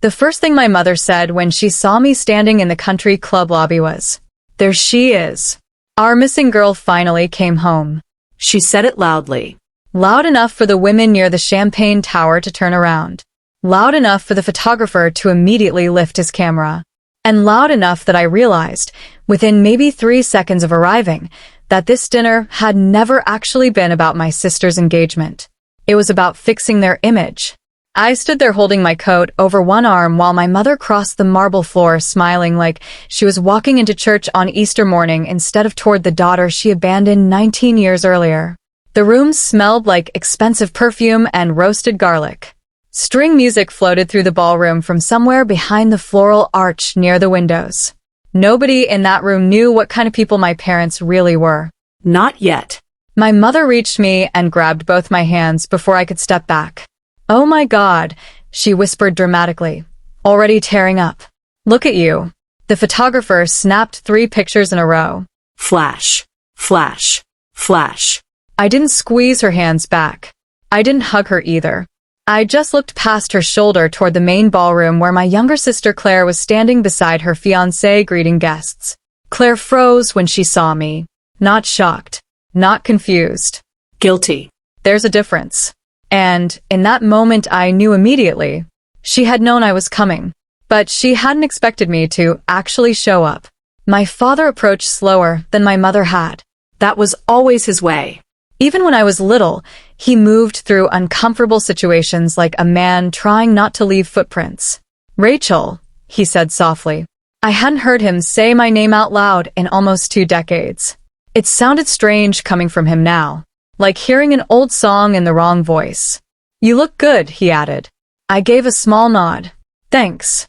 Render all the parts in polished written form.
The first thing my mother said when she saw me standing in the country club lobby was, "There she is. Our missing girl finally came home." She said it loudly. Loud enough for the women near the champagne tower to turn around. Loud enough for the photographer to immediately lift his camera. And loud enough that I realized, within maybe 3 seconds of arriving, that this dinner had never actually been about my sister's engagement. It was about fixing their image. I stood there holding my coat over one arm while my mother crossed the marble floor smiling like she was walking into church on Easter morning instead of toward the daughter she abandoned 19 years earlier. The room smelled like expensive perfume and roasted garlic. String music floated through the ballroom from somewhere behind the floral arch near the windows. Nobody in that room knew what kind of people my parents really were. Not yet. My mother reached me and grabbed both my hands before I could step back. "Oh my God," she whispered dramatically, already tearing up. "Look at you." The photographer snapped 3 pictures in a row. Flash, flash, flash. I didn't squeeze her hands back. I didn't hug her either. I just looked past her shoulder toward the main ballroom where my younger sister Claire was standing beside her fiancé greeting guests. Claire froze when she saw me. Not shocked. Not confused. Guilty. There's a difference. And in that moment I knew immediately. She had known I was coming. But she hadn't expected me to actually show up. My father approached slower than my mother had. That was always his way. Even when I was little, he moved through uncomfortable situations like a man trying not to leave footprints. "Rachel," he said softly. I hadn't heard him say my name out loud in almost 2 decades. It sounded strange coming from him now, like hearing an old song in the wrong voice. "You look good," he added. I gave a small nod. "Thanks."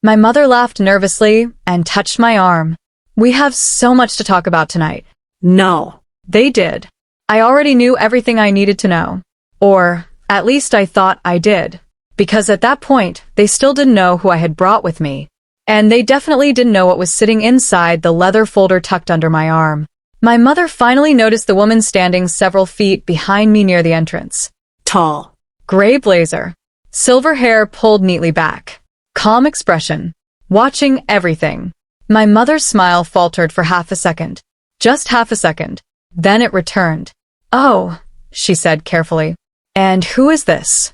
My mother laughed nervously and touched my arm. "We have so much to talk about tonight." No. They did. I already knew everything I needed to know. Or, at least I thought I did. Because at that point, they still didn't know who I had brought with me. And they definitely didn't know what was sitting inside the leather folder tucked under my arm. My mother finally noticed the woman standing several feet behind me near the entrance. Tall. Gray blazer. Silver hair pulled neatly back. Calm expression. Watching everything. My mother's smile faltered for half a second. Just half a second. Then it returned. "Oh," she said carefully. "And who is this?"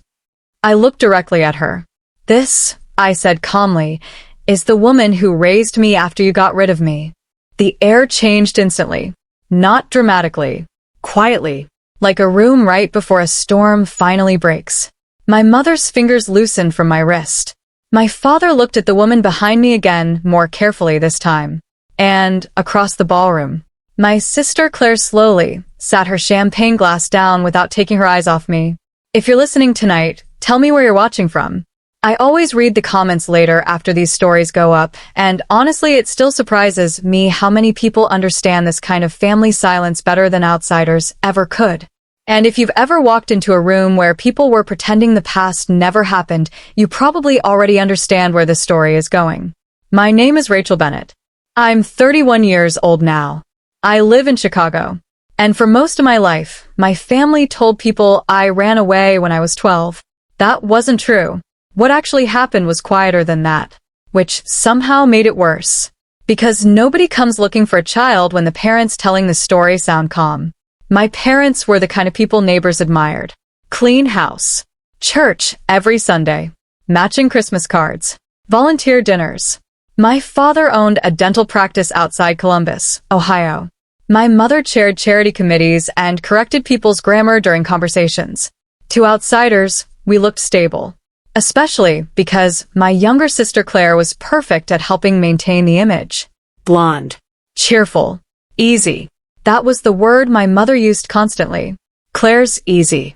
I looked directly at her. "This," I said calmly, "is the woman who raised me after you got rid of me." The air changed instantly. Not dramatically. Quietly. Like a room right before a storm finally breaks. My mother's fingers loosened from my wrist. My father looked at the woman behind me again, more carefully this time. And, across the ballroom, my sister Claire slowly sat her champagne glass down without taking her eyes off me. "If you're listening tonight, tell me where you're watching from." I always read the comments later after these stories go up, and honestly it still surprises me how many people understand this kind of family silence better than outsiders ever could. And if you've ever walked into a room where people were pretending the past never happened, you probably already understand where this story is going. My name is Rachel Bennett. I'm 31 years old now. I live in Chicago. And for most of my life, my family told people I ran away when I was 12. That wasn't true. What actually happened was quieter than that, which somehow made it worse. Because nobody comes looking for a child when the parents telling the story sound calm. My parents were the kind of people neighbors admired. Clean house. Church every Sunday. Matching Christmas cards. Volunteer dinners. My father owned a dental practice outside Columbus, Ohio. My mother chaired charity committees and corrected people's grammar during conversations. To outsiders, we looked stable. Especially because my younger sister Claire was perfect at helping maintain the image. Blonde. Cheerful. Easy. That was the word my mother used constantly. Claire's easy.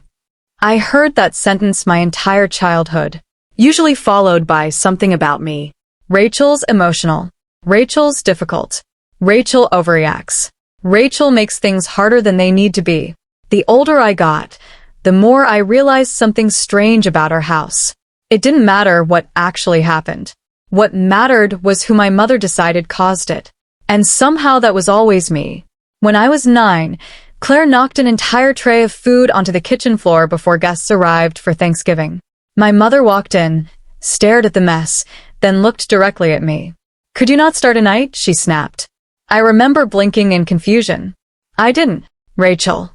I heard that sentence my entire childhood, usually followed by something about me. Rachel's emotional. Rachel's difficult. Rachel overreacts. Rachel makes things harder than they need to be. The older I got, the more I realized something strange about our house. It didn't matter what actually happened. What mattered was who my mother decided caused it. And somehow that was always me. When I was 9, Claire knocked an entire tray of food onto the kitchen floor before guests arrived for Thanksgiving. My mother walked in, stared at the mess, then looked directly at me. "Could you not start a night?" she snapped. I remember blinking in confusion. "I didn't, Rachel."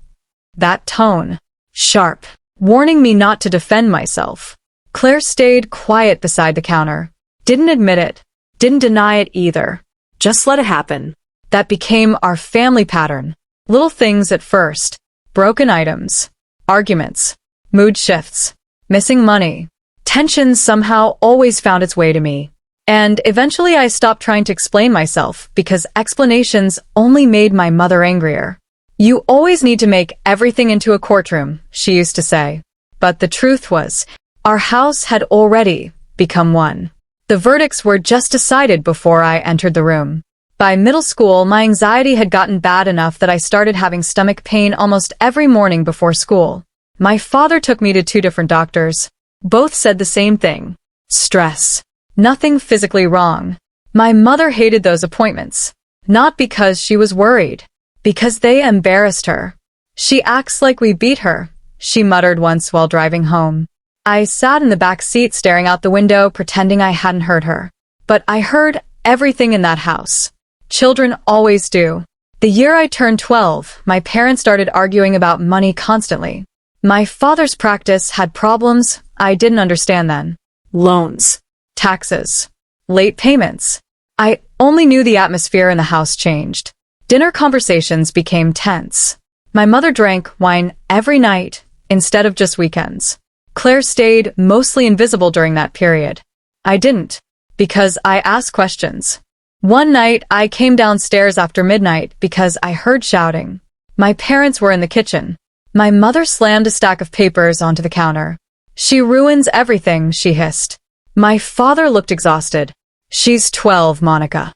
That tone. Sharp. Warning me not to defend myself. Claire stayed quiet beside the counter. Didn't admit it. Didn't deny it either. Just let it happen. That became our family pattern. Little things at first. Broken items. Arguments. Mood shifts. Missing money. Tension somehow always found its way to me. And eventually I stopped trying to explain myself because explanations only made my mother angrier. "You always need to make everything into a courtroom," she used to say. But the truth was, our house had already become one. The verdicts were just decided before I entered the room. By middle school, my anxiety had gotten bad enough that I started having stomach pain almost every morning before school. My father took me to 2 different doctors. Both said the same thing. Stress. Nothing physically wrong. My mother hated those appointments. Not because she was worried. Because they embarrassed her. "She acts like we beat her," she muttered once while driving home. I sat in the back seat staring out the window, pretending I hadn't heard her. But I heard everything in that house. Children always do. The year I turned 12, my parents started arguing about money constantly. My father's practice had problems I didn't understand then. Loans. Taxes. Late payments. I only knew the atmosphere in the house changed. Dinner conversations became tense. My mother drank wine every night instead of just weekends. Claire stayed mostly invisible during that period. I didn't, because I asked questions. One night, I came downstairs after midnight because I heard shouting. My parents were in the kitchen. My mother slammed a stack of papers onto the counter. "She ruins everything," she hissed. My father looked exhausted. "She's 12, Monica.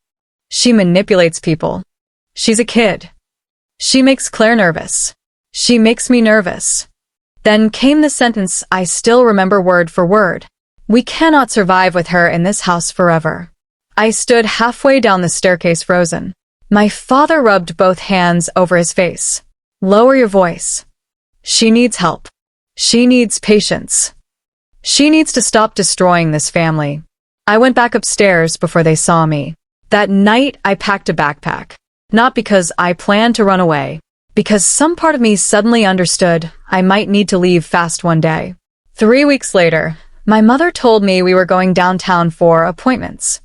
She manipulates people. She's a kid. She makes Claire nervous. She makes me nervous." Then came the sentence I still remember word for word. "We cannot survive with her in this house forever." I stood halfway down the staircase frozen. My father rubbed both hands over his face. "Lower your voice. She needs help. She needs patience. She needs to stop destroying this family." I went back upstairs before they saw me. That night I packed a backpack. Not because I planned to run away, because some part of me suddenly understood I might need to leave fast one day. 3 weeks later, my mother told me we were going downtown for appointments.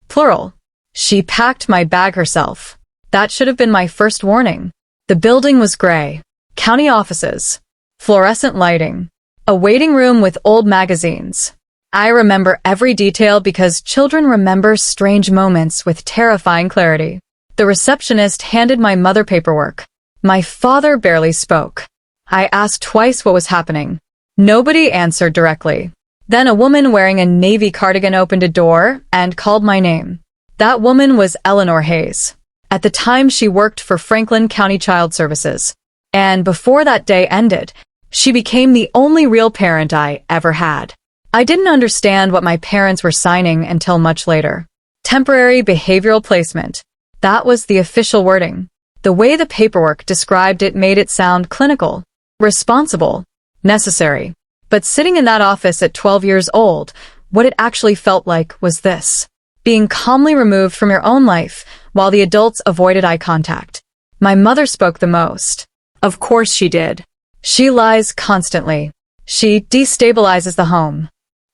Plural. She packed my bag herself. That should have been my first warning. The building was gray. County offices. Fluorescent lighting. A waiting room with old magazines. I remember every detail because children remember strange moments with terrifying clarity. The receptionist handed my mother paperwork. My father barely spoke. I asked twice what was happening. Nobody answered directly. Then a woman wearing a navy cardigan opened a door and called my name. That woman was Eleanor Hayes. At the time, she worked for Franklin County Child Services. And before that day ended, she became the only real parent I ever had. I didn't understand what my parents were signing until much later. Temporary behavioral placement. That was the official wording. The way the paperwork described it made it sound clinical, responsible, necessary. But sitting in that office at 12 years old, what it actually felt like was this: being calmly removed from your own life while the adults avoided eye contact. My mother spoke the most. Of course she did. She lies constantly. She destabilizes the home.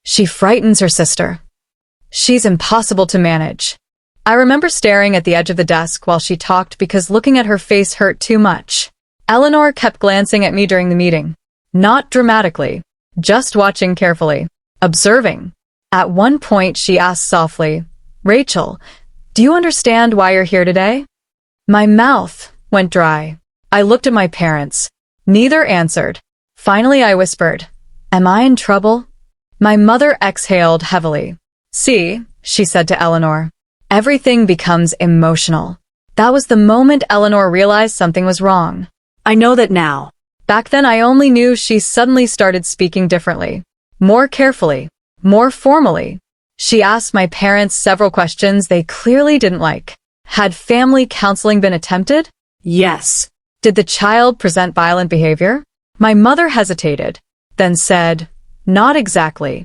She frightens her sister. She's impossible to manage. I remember staring at the edge of the desk while she talked because looking at her face hurt too much. Eleanor kept glancing at me during the meeting. Not dramatically, just watching carefully, observing. At one point she asked softly, "Rachel, do you understand why you're here today?" My mouth went dry. I looked at my parents. Neither answered. Finally I whispered, "Am I in trouble?" My mother exhaled heavily. "See," she said to Eleanor. Everything becomes emotional. That was the moment Eleanor realized something was wrong. I know that now. Back then I only knew she suddenly started speaking differently. More carefully. More formally. She asked my parents several questions they clearly didn't like. Had family counseling been attempted? Yes. Did the child present violent behavior? My mother hesitated, then said, "Not exactly."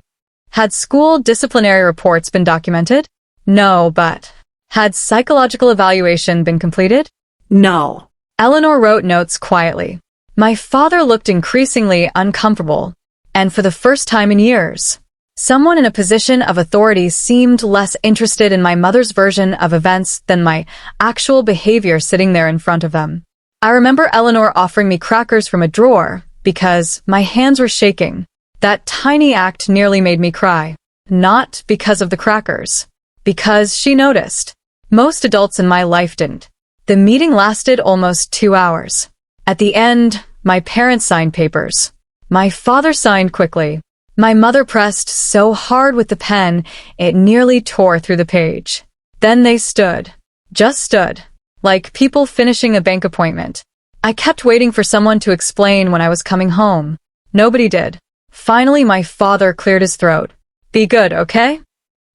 Had school disciplinary reports been documented? No, but had psychological evaluation been completed? No. Eleanor wrote notes quietly. My father looked increasingly uncomfortable, and for the first time in years, someone in a position of authority seemed less interested in my mother's version of events than my actual behavior sitting there in front of them. I remember Eleanor offering me crackers from a drawer because my hands were shaking. That tiny act nearly made me cry. Not because of the crackers. Because she noticed. Most adults in my life didn't. The meeting lasted almost 2 hours. At the end, my parents signed papers. My father signed quickly. My mother pressed so hard with the pen, it nearly tore through the page. Then they stood. Just stood. Like people finishing a bank appointment. I kept waiting for someone to explain when I was coming home. Nobody did. Finally, my father cleared his throat. Be good, okay?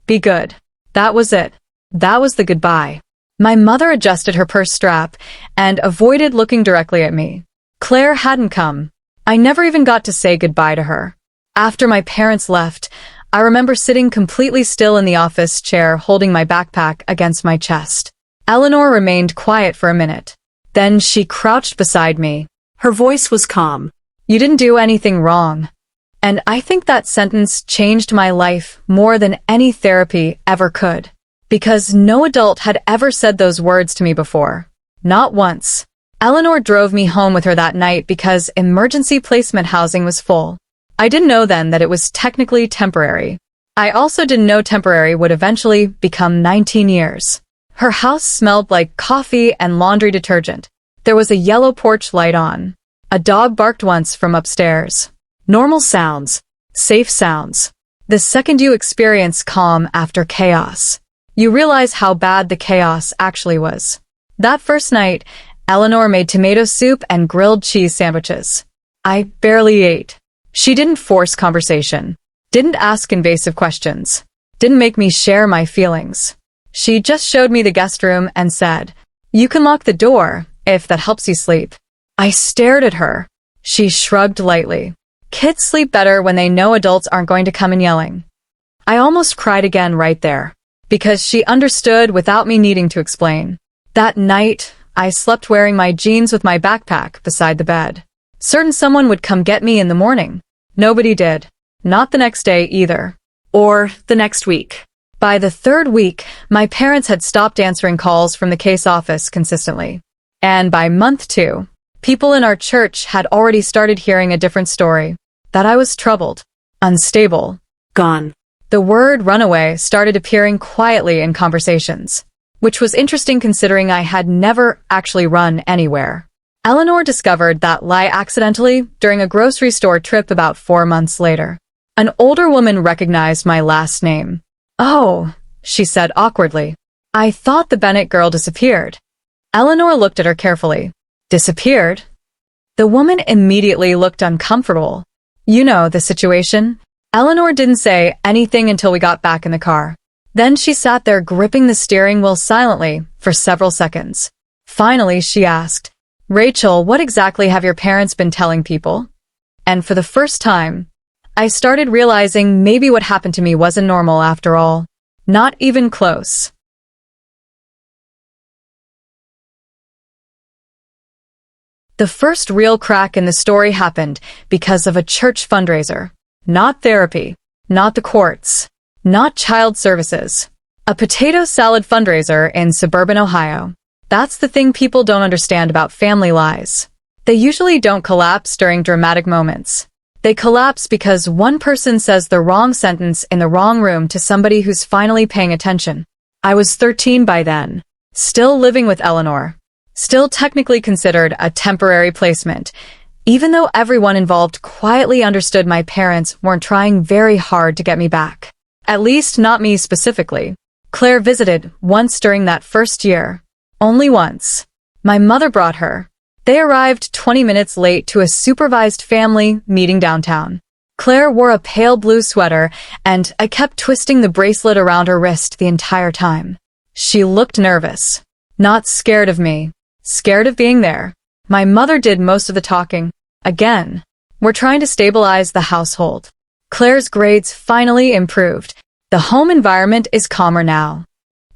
Be good. That was it. That was the goodbye. My mother adjusted her purse strap and avoided looking directly at me. Claire hadn't come. I never even got to say goodbye to her. After my parents left, I remember sitting completely still in the office chair holding my backpack against my chest. Eleanor remained quiet for a minute. Then she crouched beside me. Her voice was calm. You didn't do anything wrong. And I think that sentence changed my life more than any therapy ever could. Because no adult had ever said those words to me before. Not once. Eleanor drove me home with her that night because emergency placement housing was full. I didn't know then that it was technically temporary. I also didn't know temporary would eventually become 19 years. Her house smelled like coffee and laundry detergent. There was a yellow porch light on. A dog barked once from upstairs. Normal sounds. Safe sounds. The second you experience calm after chaos, you realize how bad the chaos actually was. That first night, Eleanor made tomato soup and grilled cheese sandwiches. I barely ate. She didn't force conversation. Didn't ask invasive questions. Didn't make me share my feelings. She just showed me the guest room and said, "You can lock the door, if that helps you sleep." I stared at her. She shrugged lightly. Kids sleep better when they know adults aren't going to come in yelling. I almost cried again right there, because she understood without me needing to explain. That night, I slept wearing my jeans with my backpack beside the bed. Certain someone would come get me in the morning. Nobody did. Not the next day either. Or the next week. By the third week, my parents had stopped answering calls from the case office consistently. And by month 2, people in our church had already started hearing a different story. That I was troubled, unstable, gone. The word runaway started appearing quietly in conversations, which was interesting considering I had never actually run anywhere. Eleanor discovered that lie accidentally during a grocery store trip about 4 months later. An older woman recognized my last name. "Oh," she said awkwardly. "I thought the Bennett girl disappeared." Eleanor looked at her carefully. "Disappeared?" The woman immediately looked uncomfortable. "You know the situation?" Eleanor didn't say anything until we got back in the car. Then she sat there gripping the steering wheel silently for several seconds. Finally, she asked, "Rachel, what exactly have your parents been telling people?" And for the first time, I started realizing maybe what happened to me wasn't normal after all. Not even close. The first real crack in the story happened because of a church fundraiser. Not therapy. Not the courts. Not child services. A potato salad fundraiser in suburban Ohio. That's the thing people don't understand about family lies. They usually don't collapse during dramatic moments. They collapse because one person says the wrong sentence in the wrong room to somebody who's finally paying attention. I was 13 by then. Still living with Eleanor. Still technically considered a temporary placement, even though everyone involved quietly understood my parents weren't trying very hard to get me back. At least not me specifically. Claire visited once during that first year. Only once. My mother brought her. They arrived 20 minutes late to a supervised family meeting downtown. Claire wore a pale blue sweater, and I kept twisting the bracelet around her wrist the entire time. She looked nervous. Not scared of me. Scared of being there. My mother did most of the talking. Again. We're trying to stabilize the household. Claire's grades finally improved. The home environment is calmer now.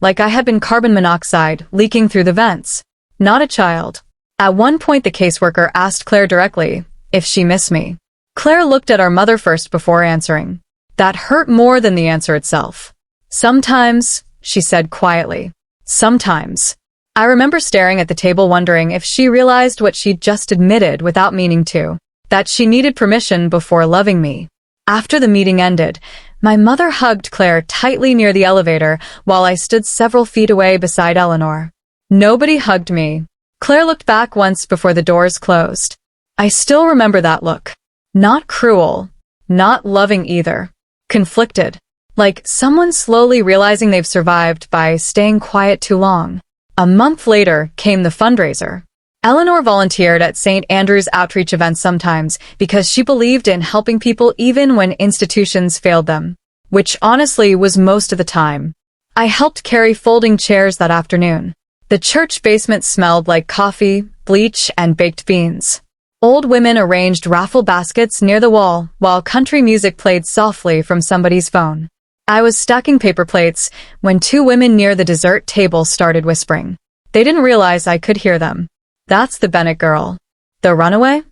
Like I had been carbon monoxide leaking through the vents. Not a child. At one point the caseworker asked Claire directly if she missed me. Claire looked at our mother first before answering. That hurt more than the answer itself. Sometimes, she said quietly. Sometimes. I remember staring at the table wondering if she realized what she'd just admitted without meaning to. That she needed permission before loving me. After the meeting ended, my mother hugged Claire tightly near the elevator while I stood several feet away beside Eleanor. Nobody hugged me. Claire looked back once before the doors closed. I still remember that look. Not cruel. Not loving either. Conflicted. Like someone slowly realizing they've survived by staying quiet too long. A month later came the fundraiser. Eleanor volunteered at St. Andrew's outreach events sometimes because she believed in helping people even when institutions failed them, which honestly was most of the time. I helped carry folding chairs that afternoon. The church basement smelled like coffee, bleach, and baked beans. Old women arranged raffle baskets near the wall while country music played softly from somebody's phone. I was stacking paper plates when two women near the dessert table started whispering. They didn't realize I could hear them. That's the Bennett girl. The runaway?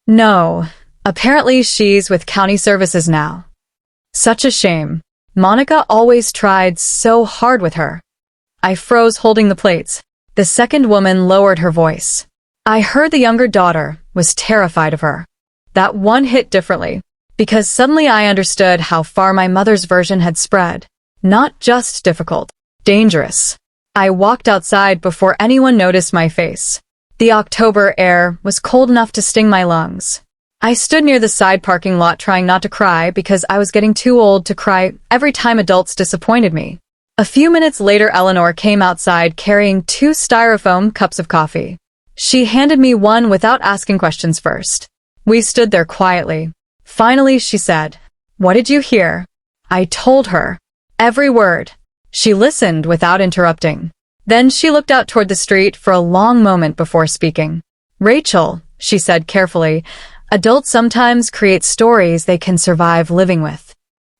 No. Apparently she's with county services now. Such a shame. Monica always tried so hard with her. I froze holding the plates. The second woman lowered her voice. I heard the younger daughter was terrified of her. That one hit differently, because suddenly I understood how far my mother's version had spread. Not just difficult, dangerous. I walked outside before anyone noticed my face. The October air was cold enough to sting my lungs. I stood near the side parking lot trying not to cry because I was getting too old to cry every time adults disappointed me. A few minutes later, Eleanor came outside carrying 2 styrofoam cups of coffee. She handed me one without asking questions first. We stood there quietly. Finally, she said, "What did you hear?" I told her. Every word. She listened without interrupting. Then she looked out toward the street for a long moment before speaking. "Rachel," she said carefully, "adults sometimes create stories they can survive living with."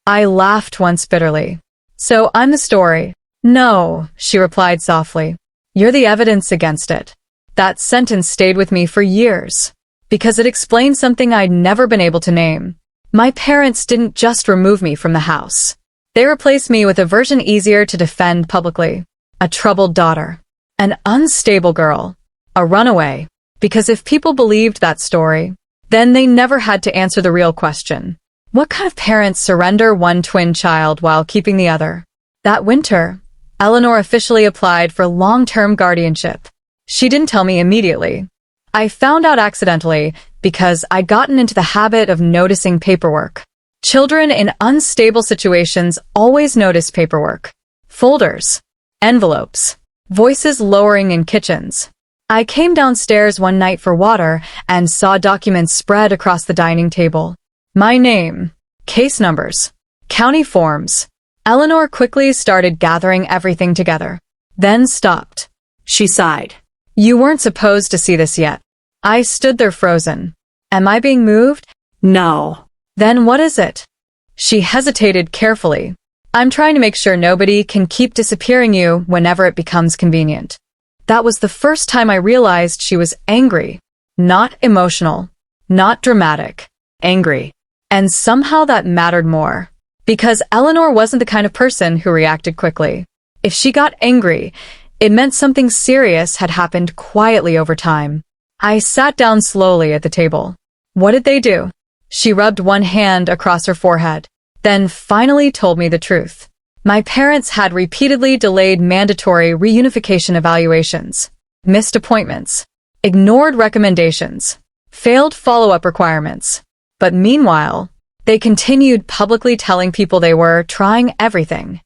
I laughed once bitterly. "So I'm the story?" "No," she replied softly. "You're the evidence against it." That sentence stayed with me for years, because it explained something I'd never been able to name. My parents didn't just remove me from the house. They replaced me with a version easier to defend publicly. A troubled daughter. An unstable girl. A runaway. Because if people believed that story, then they never had to answer the real question. What kind of parents surrender one twin child while keeping the other? That winter, Eleanor officially applied for long-term guardianship. She didn't tell me immediately. I found out accidentally because I'd gotten into the habit of noticing paperwork. Children in unstable situations always notice paperwork. Folders. Envelopes. Voices lowering in kitchens. I came downstairs one night for water and saw documents spread across the dining table. My name. Case numbers. County forms. Eleanor quickly started gathering everything together. Then stopped. She sighed. "You weren't supposed to see this yet." I stood there frozen. Am I being moved? No. Then what is it? She hesitated carefully. "I'm trying to make sure nobody can keep disappearing you whenever it becomes convenient." That was the first time I realized she was angry. Not emotional. Not dramatic. Angry. And somehow that mattered more. Because Eleanor wasn't the kind of person who reacted quickly. If she got angry, it meant something serious had happened quietly over time. I sat down slowly at the table. What did they do? She rubbed one hand across her forehead, then finally told me the truth. My parents had repeatedly delayed mandatory reunification evaluations, missed appointments, ignored recommendations, failed follow-up requirements. But meanwhile, they continued publicly telling people they were trying everything.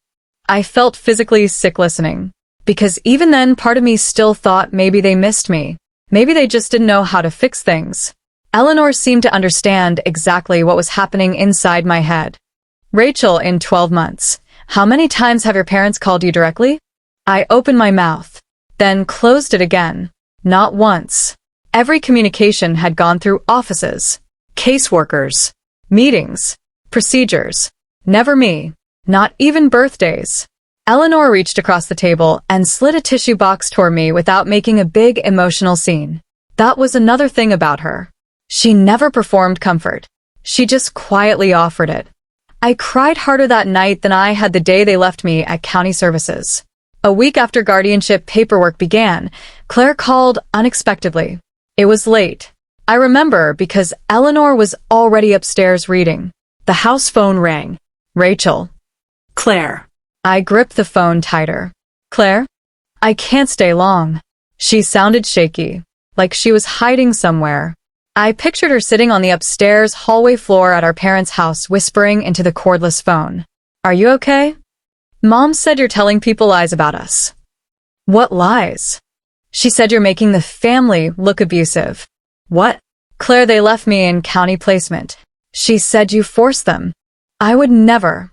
I felt physically sick listening, because even then part of me still thought maybe they missed me. Maybe they just didn't know how to fix things. Eleanor seemed to understand exactly what was happening inside my head. "Rachel, in 12 months, how many times have your parents called you directly?" I opened my mouth, then closed it again. Not once. Every communication had gone through offices, caseworkers, meetings. Procedures. Never me. Not even birthdays. Eleanor reached across the table and slid a tissue box toward me without making a big emotional scene. That was another thing about her. She never performed comfort. She just quietly offered it. I cried harder that night than I had the day they left me at county services. A week after guardianship paperwork began, Claire called unexpectedly. It was late. I remember because Eleanor was already upstairs reading. The house phone rang. Rachel. Claire. I gripped the phone tighter. Claire? I can't stay long. She sounded shaky, like she was hiding somewhere. I pictured her sitting on the upstairs hallway floor at our parents' house whispering into the cordless phone. Are you okay? Mom said you're telling people lies about us. What lies? She said you're making the family look abusive. What? Claire, they left me in county placement. She said you forced them. I would never.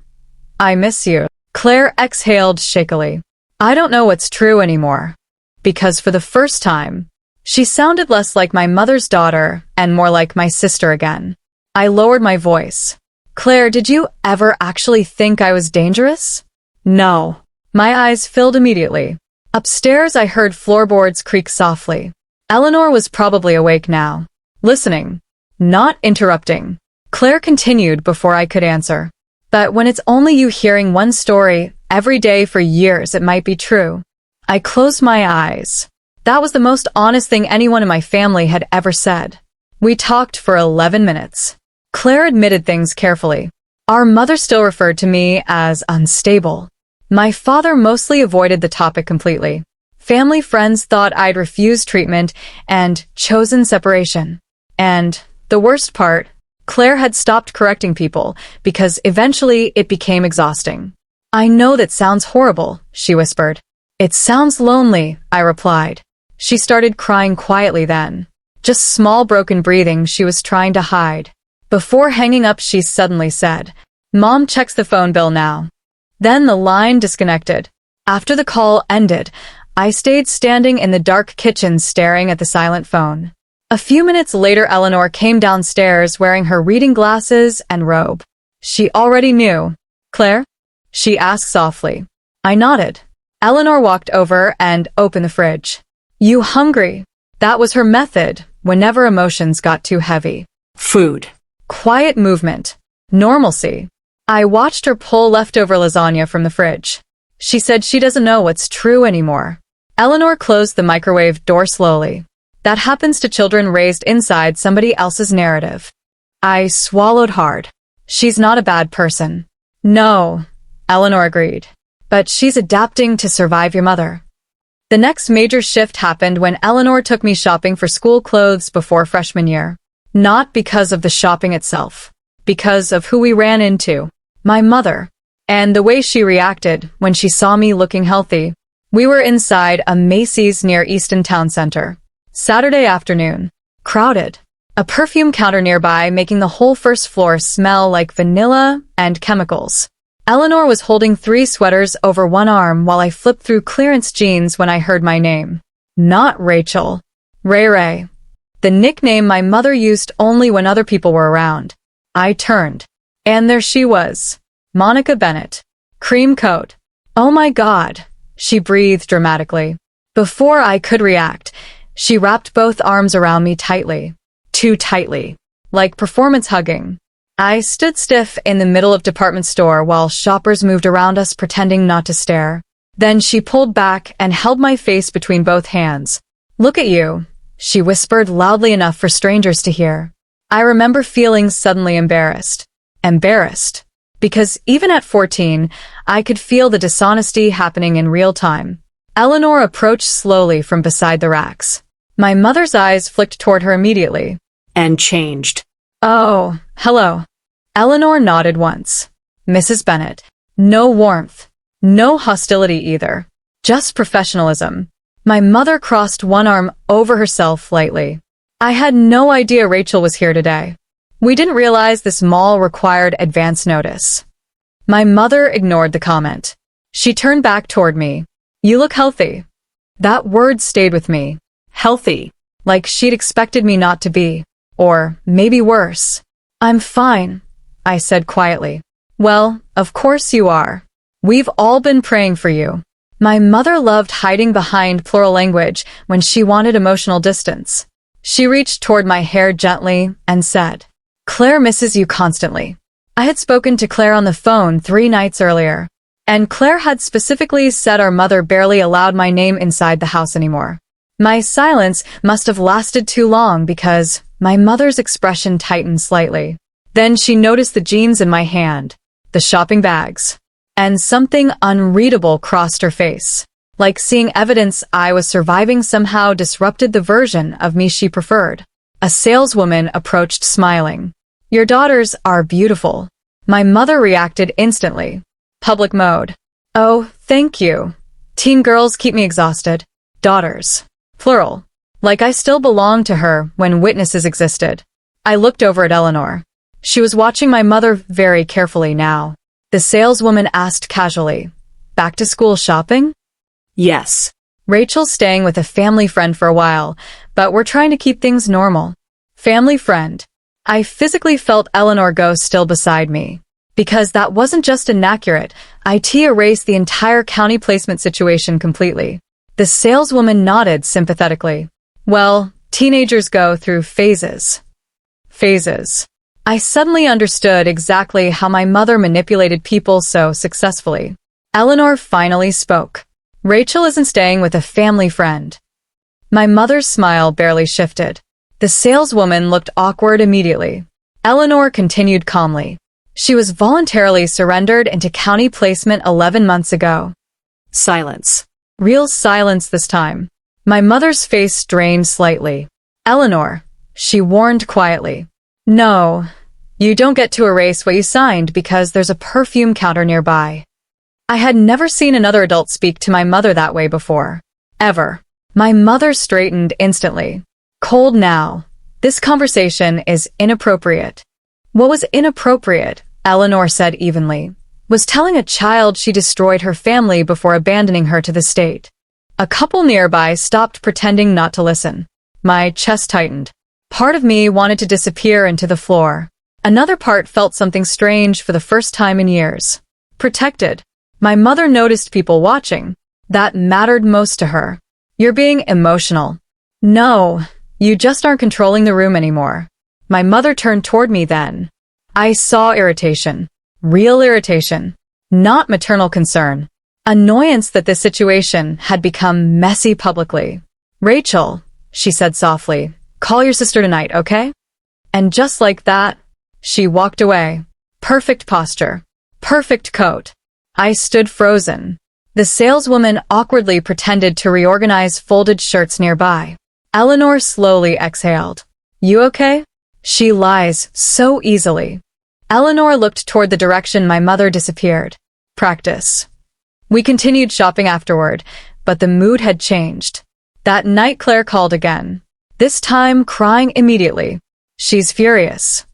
I miss you. Claire exhaled shakily. I don't know what's true anymore. Because for the first time, she sounded less like my mother's daughter and more like my sister again. I lowered my voice. Claire, did you ever actually think I was dangerous? No. My eyes filled immediately. Upstairs, I heard floorboards creak softly. Eleanor was probably awake now, listening, not interrupting. Claire continued before I could answer. But when it's only you hearing one story every day for years, it might be true. I closed my eyes. That was the most honest thing anyone in my family had ever said. We talked for 11 minutes. Claire admitted things carefully. Our mother still referred to me as unstable. My father mostly avoided the topic completely. Family friends thought I'd refused treatment and chosen separation. And the worst part, Claire had stopped correcting people because eventually it became exhausting. I know that sounds horrible, she whispered. It sounds lonely, I replied. She started crying quietly then. Just small broken breathing she was trying to hide. Before hanging up, she suddenly said, Mom checks the phone bill now. Then the line disconnected. After the call ended, I stayed standing in the dark kitchen staring at the silent phone. A few minutes later, Eleanor came downstairs wearing her reading glasses and robe. She already knew. Claire? She asked softly. I nodded. Eleanor walked over and opened the fridge. You hungry? That was her method whenever emotions got too heavy. Food. Quiet movement. Normalcy. I watched her pull leftover lasagna from the fridge. She said she doesn't know what's true anymore. Eleanor closed the microwave door slowly. That happens to children raised inside somebody else's narrative. I swallowed hard. She's not a bad person. No, Eleanor agreed. But she's adapting to survive your mother. The next major shift happened when Eleanor took me shopping for school clothes before freshman year. Not because of the shopping itself. Because of who we ran into. My mother. And the way she reacted when she saw me looking healthy. We were inside a Macy's near Easton Town Center. Saturday afternoon. Crowded. A perfume counter nearby making the whole first floor smell like vanilla and chemicals. Eleanor was holding 3 sweaters over one arm while I flipped through clearance jeans when I heard my name. Not Rachel. Ray Ray. The nickname my mother used only when other people were around. I turned. And there she was. Monica Bennett. Cream coat. Oh my God. She breathed dramatically. Before I could react, she wrapped both arms around me tightly. Too tightly. Like performance hugging. I stood stiff in the middle of department store while shoppers moved around us pretending not to stare. Then she pulled back and held my face between both hands. Look at you, she whispered loudly enough for strangers to hear. I remember feeling suddenly embarrassed. Embarrassed. Because even at 14, I could feel the dishonesty happening in real time. Eleanor approached slowly from beside the racks. My mother's eyes flicked toward her immediately. And changed. Oh, hello. Eleanor nodded once. Mrs. Bennett. No warmth. No hostility either. Just professionalism. My mother crossed one arm over herself lightly. I had no idea Rachel was here today. We didn't realize this mall required advance notice. My mother ignored the comment. She turned back toward me. You look healthy. That word stayed with me. Healthy. Like she'd expected me not to be. Or maybe worse. I'm fine. I said quietly. Well, of course you are. We've all been praying for you. My mother loved hiding behind plural language when she wanted emotional distance. She reached toward my hair gently and said, Claire misses you constantly. I had spoken to Claire on the phone 3 nights earlier, and Claire had specifically said our mother barely allowed my name inside the house anymore. My silence must have lasted too long because my mother's expression tightened slightly. Then she noticed the jeans in my hand, the shopping bags, and something unreadable crossed her face. Like seeing evidence I was surviving somehow disrupted the version of me she preferred. A saleswoman approached smiling. Your daughters are beautiful. My mother reacted instantly. Public mode. Oh, thank you. Teen girls keep me exhausted. Daughters. Plural. Like I still belonged to her when witnesses existed. I looked over at Eleanor. She was watching my mother very carefully now. The saleswoman asked casually, Back to school shopping? Yes. Rachel's staying with a family friend for a while, but we're trying to keep things normal. Family friend. I physically felt Eleanor go still beside me. Because that wasn't just inaccurate, it erased the entire county placement situation completely. The saleswoman nodded sympathetically. Well, teenagers go through phases. Phases. I suddenly understood exactly how my mother manipulated people so successfully. Eleanor finally spoke. Rachel isn't staying with a family friend. My mother's smile barely shifted. The saleswoman looked awkward immediately. Eleanor continued calmly. She was voluntarily surrendered into county placement 11 months ago. Silence. Real silence this time. My mother's face strained slightly. Eleanor, she warned quietly. No, you don't get to erase what you signed because there's a perfume counter nearby. I had never seen another adult speak to my mother that way before. Ever. My mother straightened instantly. Cold now. This conversation is inappropriate. What was inappropriate, Eleanor said evenly, was telling a child she destroyed her family before abandoning her to the state. A couple nearby stopped pretending not to listen. My chest tightened. Part of me wanted to disappear into the floor. Another part felt something strange for the first time in years. Protected. My mother noticed people watching. That mattered most to her. You're being emotional. No, you just aren't controlling the room anymore. My mother turned toward me then. I saw irritation. Real irritation. Not maternal concern. Annoyance that this situation had become messy publicly. Rachel, she said softly, call your sister tonight, okay? And just like that, she walked away. Perfect posture. Perfect coat. I stood frozen. The saleswoman awkwardly pretended to reorganize folded shirts nearby. Eleanor slowly exhaled. You okay? She lies so easily. Eleanor looked toward the direction my mother disappeared. Practice. We continued shopping afterward, but the mood had changed. That night Claire called again. This time crying immediately. She's furious.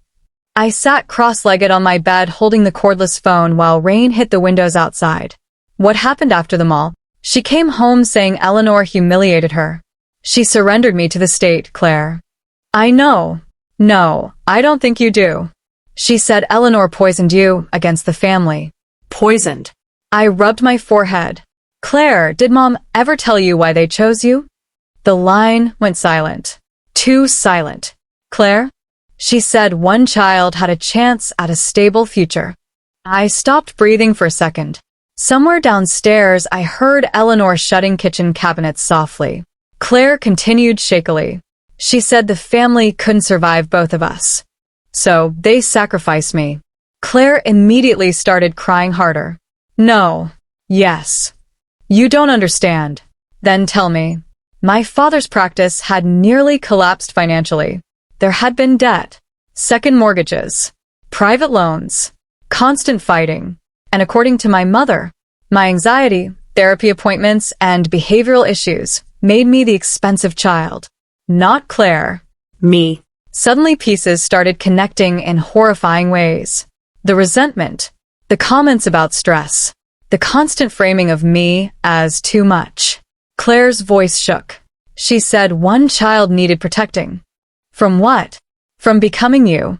I sat cross-legged on my bed holding the cordless phone while rain hit the windows outside. What happened after the mall? She came home saying Eleanor humiliated her. She surrendered me to the state, Claire. I know. No, I don't think you do. She said Eleanor poisoned you against the family. Poisoned. I rubbed my forehead. Claire, did Mom ever tell you why they chose you? The line went silent. Too silent. Claire? She said one child had a chance at a stable future. I stopped breathing for a second. Somewhere downstairs, I heard Eleanor shutting kitchen cabinets softly. Claire continued shakily. She said the family couldn't survive both of us. So they sacrificed me. Claire immediately started crying harder. No. Yes. You don't understand. Then tell me. My father's practice had nearly collapsed financially. There had been debt, second mortgages, private loans, constant fighting, and according to my mother, my anxiety, therapy appointments, and behavioral issues made me the expensive child. Not Claire. Me. Suddenly pieces started connecting in horrifying ways. The resentment, the comments about stress, the constant framing of me as too much. Claire's voice shook. She said one child needed protecting. From what? From becoming you.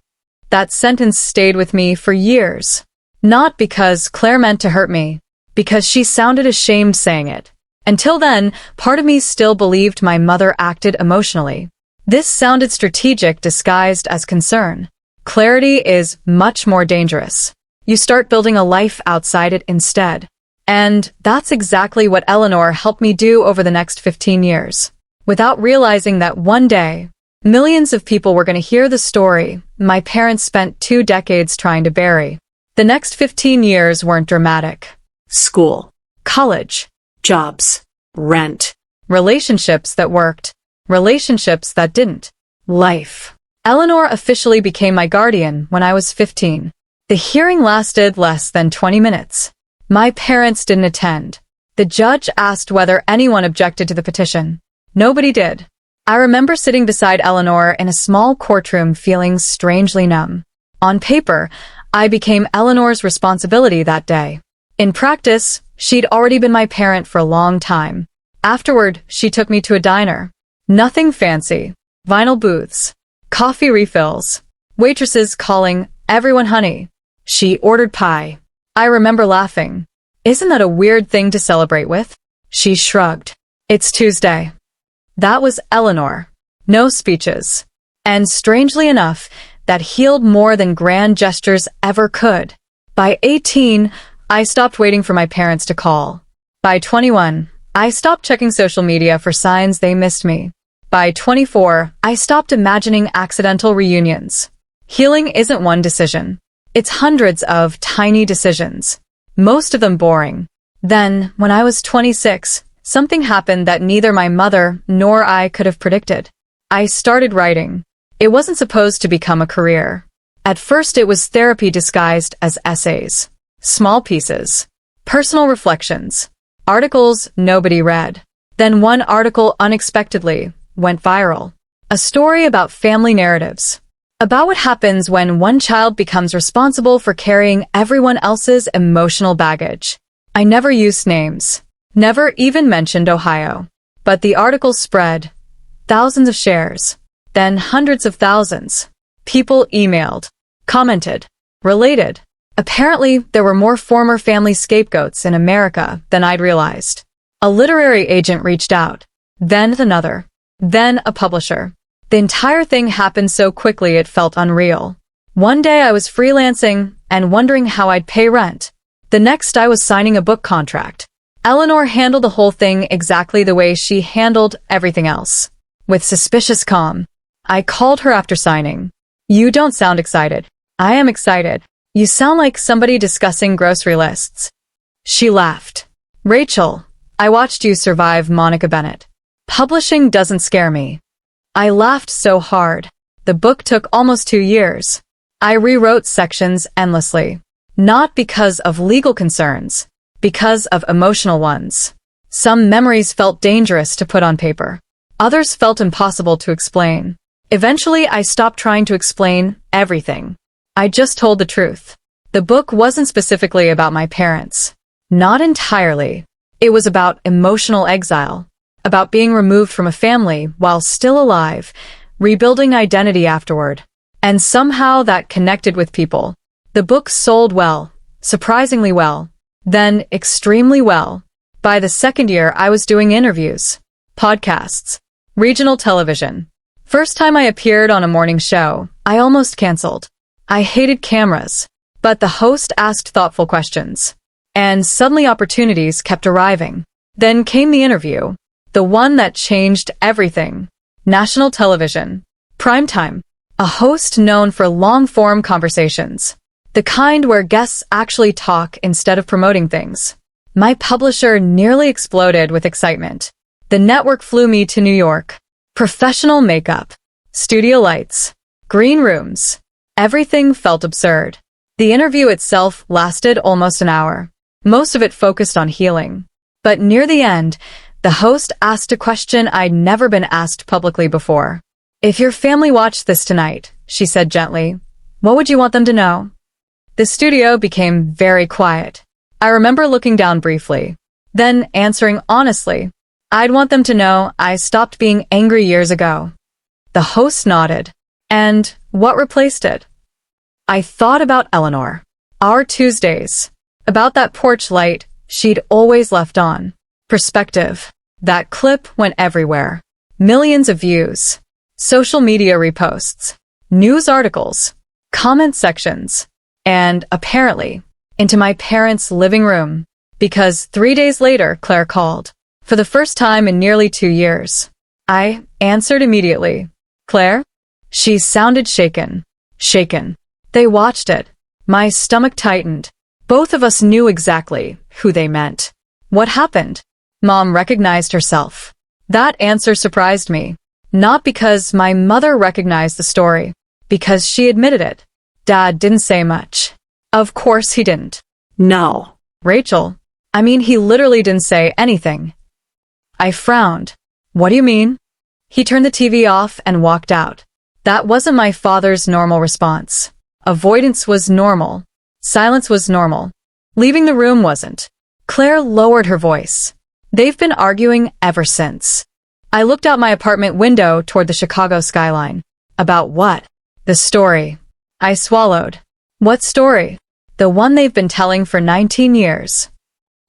That sentence stayed with me for years. Not because Claire meant to hurt me, because she sounded ashamed saying it. Until then, part of me still believed my mother acted emotionally. This sounded strategic disguised as concern. Clarity is much more dangerous. You start building a life outside it instead. And that's exactly what Eleanor helped me do over the next 15 years. Without realizing that one day, millions of people were going to hear the story my parents spent 2 decades trying to bury. The next 15 years weren't dramatic. School. College. Jobs. Rent. Relationships that worked. Relationships that didn't. Life. Eleanor officially became my guardian when I was 15. The hearing lasted less than 20 minutes. My parents didn't attend. The judge asked whether anyone objected to the petition. Nobody did. I remember sitting beside Eleanor in a small courtroom feeling strangely numb. On paper, I became Eleanor's responsibility that day. In practice, she'd already been my parent for a long time. Afterward, she took me to a diner. Nothing fancy. Vinyl booths. Coffee refills. Waitresses calling everyone honey. She ordered pie. I remember laughing. Isn't that a weird thing to celebrate with? She shrugged. It's Tuesday. That was Eleanor. No speeches. And strangely enough, that healed more than grand gestures ever could. By 18, I stopped waiting for my parents to call. By 21, I stopped checking social media for signs they missed me. By 24, I stopped imagining accidental reunions. Healing isn't one decision. It's hundreds of tiny decisions. Most of them boring. Then, when I was 26, something happened that neither my mother nor I could have predicted. I started writing. It wasn't supposed to become a career. At first it was therapy disguised as essays. Small pieces. Personal reflections. Articles nobody read. Then one article unexpectedly went viral. A story about family narratives. About what happens when one child becomes responsible for carrying everyone else's emotional baggage. I never used names. Never even mentioned Ohio. But the article spread. Thousands of shares. Then hundreds of thousands. People emailed, commented, related. Apparently, there were more former family scapegoats in America than I'd realized. A literary agent reached out. Then another. Then a publisher. The entire thing happened so quickly it felt unreal. One day I was freelancing and wondering how I'd pay rent. The next I was signing a book contract. Eleanor handled the whole thing exactly the way she handled everything else. With suspicious calm. I called her after signing. You don't sound excited. I am excited. You sound like somebody discussing grocery lists. She laughed. Rachel, I watched you survive Monica Bennett. Publishing doesn't scare me. I laughed so hard. The book took almost 2 years. I rewrote sections endlessly. Not because of legal concerns, because of emotional ones. Some memories felt dangerous to put on paper. Others felt impossible to explain. Eventually, I stopped trying to explain everything. I just told the truth. The book wasn't specifically about my parents. Not entirely. It was about emotional exile. About being removed from a family while still alive, rebuilding identity afterward. And somehow that connected with people. The book sold well, surprisingly well, then extremely well. By the second year, I was doing interviews, podcasts, regional television. First time I appeared on a morning show, I almost canceled. I hated cameras, but the host asked thoughtful questions. And suddenly opportunities kept arriving. Then came the interview. The one that changed everything. National television. Primetime. A host known for long-form conversations. The kind where guests actually talk instead of promoting things. My publisher nearly exploded with excitement. The network flew me to New York. Professional makeup. Studio lights. Green rooms. Everything felt absurd. The interview itself lasted almost an hour. Most of it focused on healing. But near the end, the host asked a question I'd never been asked publicly before. If your family watched this tonight, she said gently, what would you want them to know? The studio became very quiet. I remember looking down briefly, then answering honestly. I'd want them to know I stopped being angry years ago. The host nodded. And what replaced it? I thought about Eleanor. Our Tuesdays. About that porch light she'd always left on. Perspective. That clip went everywhere. Millions of views. Social media reposts. News articles. Comment sections. And, apparently, into my parents' living room. Because 3 days later, Claire called. For the first time in nearly 2 years. I answered immediately. Claire? She sounded shaken. Shaken. They watched it. My stomach tightened. Both of us knew exactly who they meant. What happened? Mom recognized herself. That answer surprised me. Not because my mother recognized the story. Because she admitted it. Dad didn't say much. Of course he didn't. No. Rachel. I mean, he literally didn't say anything. I frowned. What do you mean? He turned the TV off and walked out. That wasn't my father's normal response. Avoidance was normal. Silence was normal. Leaving the room wasn't. Claire lowered her voice. They've been arguing ever since. I looked out my apartment window toward the Chicago skyline. About what? The story. I swallowed. What story? The one they've been telling for 19 years.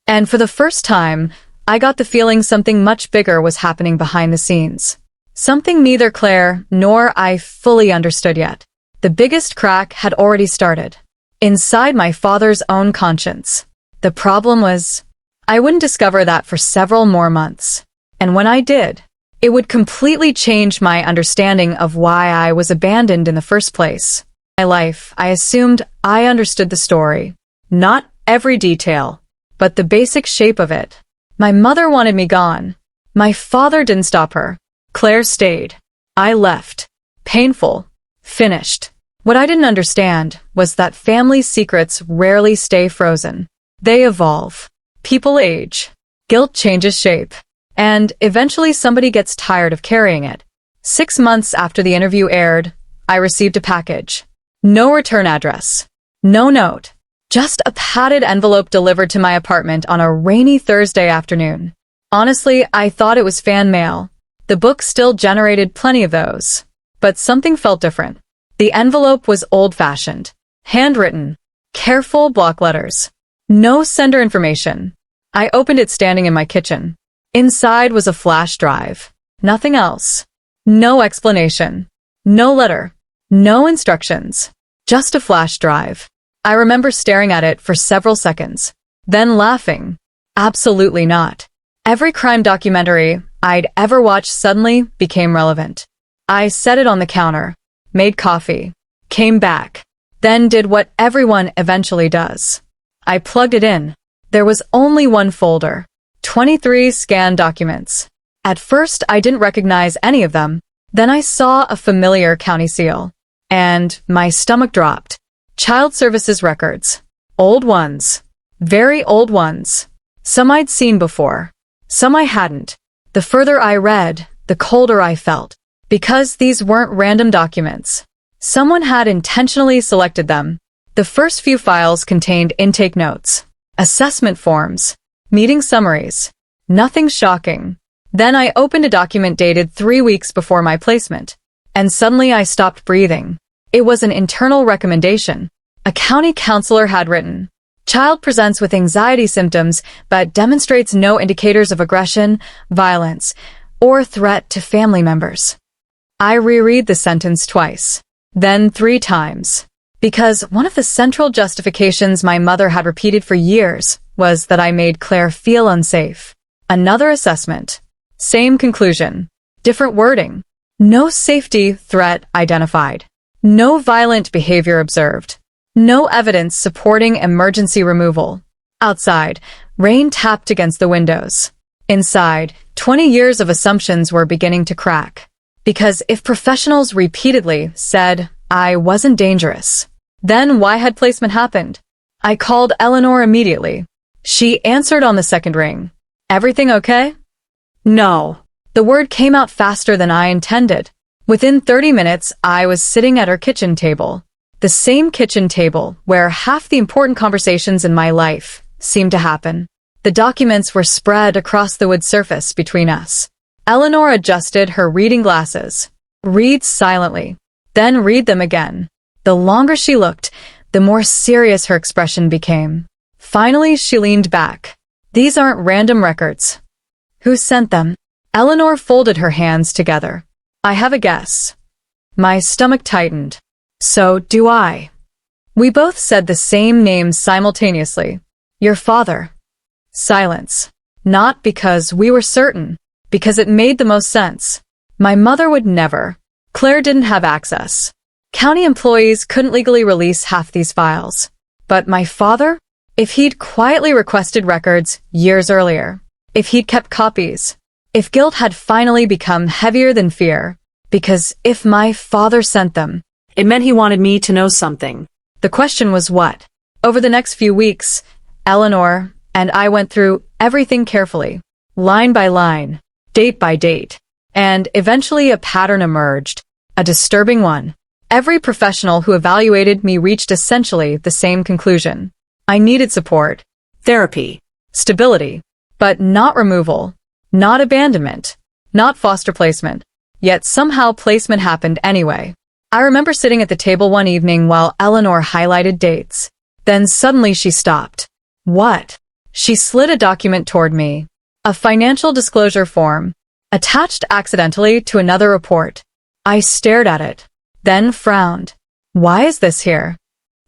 And for the first time, I got the feeling something much bigger was happening behind the scenes. Something neither Claire nor I fully understood yet. The biggest crack had already started. Inside my father's own conscience. The problem was, I wouldn't discover that for several more months. And when I did, it would completely change my understanding of why I was abandoned in the first place. In my life, I assumed I understood the story. Not every detail, but the basic shape of it. My mother wanted me gone. My father didn't stop her. Claire stayed. I left. Painful. Finished. What I didn't understand was that family secrets rarely stay frozen. They evolve. People age. Guilt changes shape. And eventually somebody gets tired of carrying it. 6 months after the interview aired, I received a package. No return address. No note. Just a padded envelope delivered to my apartment on a rainy Thursday afternoon. Honestly, I thought it was fan mail. The book still generated plenty of those. But something felt different. The envelope was old-fashioned. Handwritten. Careful block letters. No sender information. I opened it standing in my kitchen. Inside was a flash drive. Nothing else. No explanation. No letter. No instructions. Just a flash drive. I remember staring at it for several seconds. Then laughing. Absolutely not. Every crime documentary I'd ever watched suddenly became relevant. I set it on the counter. Made coffee. Came back. Then did what everyone eventually does. I plugged it in. There was only one folder. 23 scanned documents. At first, I didn't recognize any of them. Then I saw a familiar county seal. And my stomach dropped. Child Services records. Old ones. Very old ones. Some I'd seen before. Some I hadn't. The further I read, the colder I felt. Because these weren't random documents. Someone had intentionally selected them. The first few files contained intake notes, assessment forms, meeting summaries. Nothing shocking. Then I opened a document dated 3 weeks before my placement. And suddenly I stopped breathing. It was an internal recommendation. A county counselor had written, "Child presents with anxiety symptoms but demonstrates no indicators of aggression, violence, or threat to family members." I reread the sentence twice, then 3 times. Because one of the central justifications my mother had repeated for years was that I made Claire feel unsafe. Another assessment. Same conclusion. Different wording. No safety threat identified. No violent behavior observed. No evidence supporting emergency removal. Outside, rain tapped against the windows. Inside, 20 years of assumptions were beginning to crack. Because if professionals repeatedly said I wasn't dangerous, then why had placement happened? I called Eleanor immediately. She answered on the second ring. "Everything okay?" "No." The word came out faster than I intended. Within 30 minutes, I was sitting at her kitchen table. The same kitchen table where half the important conversations in my life seemed to happen. The documents were spread across the wood surface between us. Eleanor adjusted her reading glasses. Read silently. Then read them again. The longer she looked, the more serious her expression became. Finally, she leaned back. These aren't random records. Who sent them? Eleanor folded her hands together. I have a guess. My stomach tightened. So do I. We both said the same names simultaneously. Your father. Silence. Not because we were certain, because it made the most sense. My mother would never. Claire didn't have access. County employees couldn't legally release half these files. But my father? If he'd quietly requested records years earlier. If he'd kept copies. If guilt had finally become heavier than fear. Because if my father sent them, It meant he wanted me to know something. the question was what? Over the next few weeks, Eleanor and I went through everything carefully, line by line, date by date, and eventually a pattern emerged, a disturbing one. Every professional who evaluated me reached essentially the same conclusion. I needed support, Therapy. stability, but not removal, not abandonment, not foster placement. Yet somehow placement happened anyway. I remember sitting at the table one evening while Eleanor highlighted dates. Then suddenly she stopped. What? She slid a document toward me. A financial disclosure form, attached accidentally to another report. I stared at it, then frowned. Why is this here?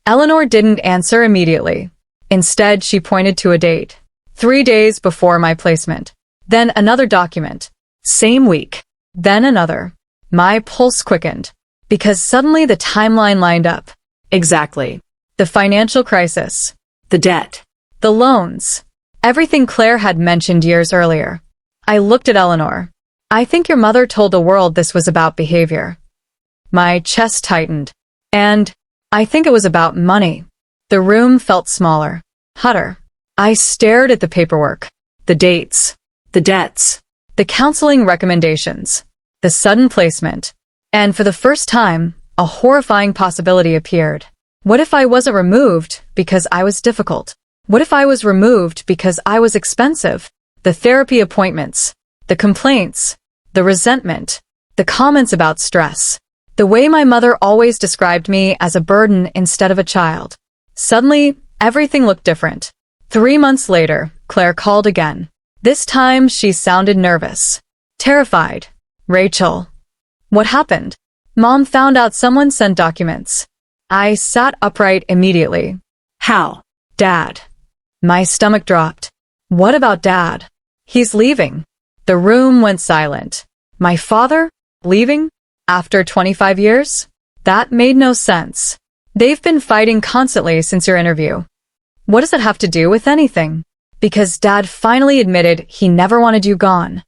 Eleanor didn't answer immediately. Instead, she pointed to a date. 3 days before my placement. Then another document. Same week. Then another. My pulse quickened. Because suddenly the timeline lined up. Exactly. The financial crisis. The debt. The loans. Everything Claire had mentioned years earlier. I looked at Eleanor. I think your mother told the world this was about behavior. My chest tightened. And I think it was about money. The room felt smaller, hotter. I stared at the paperwork, the dates, The debts. the counseling recommendations, the sudden placement. And for the first time, a horrifying possibility appeared. What if I wasn't removed because I was difficult? What if I was removed because I was expensive? The therapy appointments, the complaints, the resentment, the comments about stress, the way my mother always described me as a burden instead of a child. Suddenly, everything looked different. 3 months later, Claire called again. This time, she sounded nervous, terrified. Rachel. What happened? Mom found out someone sent documents. I sat upright immediately. How? Dad. My stomach dropped. What about Dad? He's leaving. The room went silent. My father? Leaving? After 25 years? That made no sense. They've been fighting constantly since your interview. What does it have to do with anything? Because Dad finally admitted he never wanted you gone.